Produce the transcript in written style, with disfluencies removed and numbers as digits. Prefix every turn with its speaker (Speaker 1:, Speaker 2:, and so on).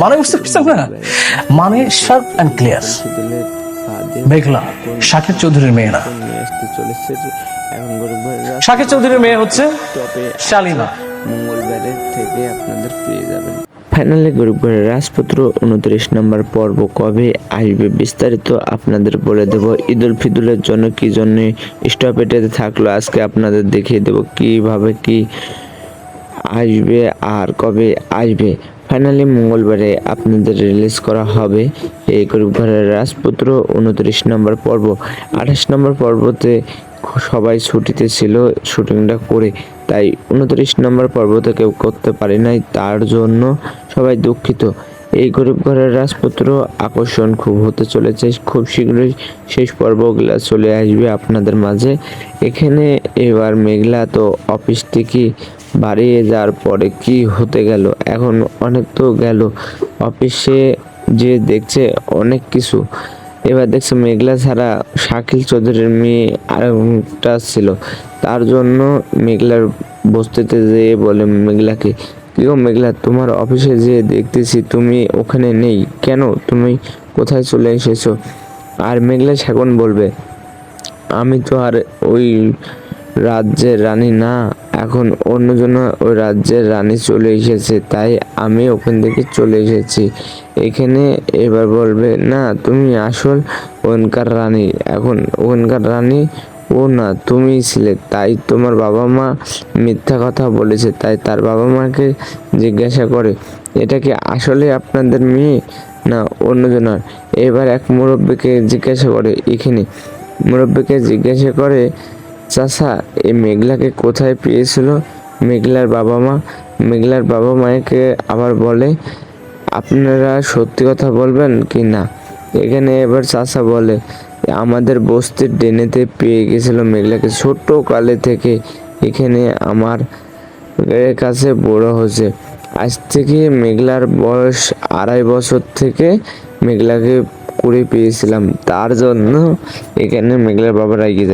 Speaker 1: মানে বুঝতে পারছেন না? মানে শার্প অ্যান্ড ক্লিয়ার। মেঘলা শাকিব চৌধুরীর মেয়ে না। শাকিব চৌধুরীর মেয়ে হচ্ছে শালিমা।
Speaker 2: মঙ্গলবারের থেকে আপনাদের পেয়ে যাবেন। ফাইনালি গরিব ঘরের রাজপুত্র 29 নম্বর পর্ব কবে আসবে বিস্তারিত আপনাদের বলে দেব। ঈদুল ফিতরের জন্য কি জন্য স্টপেজে থাকলো আজকে আপনাদের দেখিয়ে দেব কিভাবে কি আসবে আর কবে আসবে। ফাইনালি মঙ্গলবারে আপনাদের রিলিজ করা হবে এই গরিব ঘরের রাজপুত্র 29 নম্বর পর্ব। 28 নম্বর পর্বতে সবাই ছুটিতে ছিল শুটিংটা করে, তাই 29 নম্বর পর্বতে কেউ করতে পারে নাই, তার জন্য সবাই দুঃখিত। এই গরিব ঘরের রাজপুত্র আকর্ষণ খুব হতে চলেছে, খুব শীঘ্রই শেষ পর্বগুলো চলে আসবে আপনাদের মাঝে। এখানে এবার মেঘলা তো অফিস থেকে বাড়িয়ে যাওয়ার পরে কি হতে গেল, এখন অনেক তো গেল অফিসে যে দেখছে অনেক কিছু। এবার দেখছে মেঘলা ছাড়া শাকিল চৌধুরীর মেয়ে আরেকটা ছিল, তার জন্য মেঘলার বস্তিতে যেয়ে বলে মেঘলাকে, কি গো মেঘলা, তোমার অফিসে যে দেখতেছি তুমি ওখানে নেই কেন, তুমি কোথায় চলে এসেছো? আর মেঘলা এখন বলবে, আমি তো আর ওই রাজ্যের রানী না, এখন অন্যজন ওই রাজ্যের রানী চলে এসেছে, তাই আমি ওখান থেকে চলে এসেছি এখানে। এবার বলবে, না তুমি আসল ওখানকার রানী, এখন ওখানকার রানী ও না তুমি ছিলে, তাই তোমার বাবা মা মিথ্যা কথা বলেছে। তাই তার বাবা মাকে জিজ্ঞাসা করে, এটা কি আসলে আপনাদের মেয়ে না অন্যজনের? এবার এক মুরব্বীকে জিজ্ঞাসা করে, এখানে মুরব্বীকে জিজ্ঞাসা করে, চাচা এই মেঘলাকে কোথায় পেয়েছিল মেঘলার বাবা মা? মেঘলার বাবা মাকে আবার বলে, আপনারা সত্যি কথা বলবেন কি না? এখানে এবার চাচা বলে, আমাদের বস্তির ডেনেতে পেয়ে গেছিল মেঘলাকে, ছোট্ট কালে থেকে এখানে আমার কাছে বড় হয়েছে। আজ থেকে মেঘলার বয়স 2.5 বছর থেকে মেঘলাকে কুড়ে পেয়েছিলাম, তার জন্য এখানে মেঘলার বাবা রাগিয়ে যায়।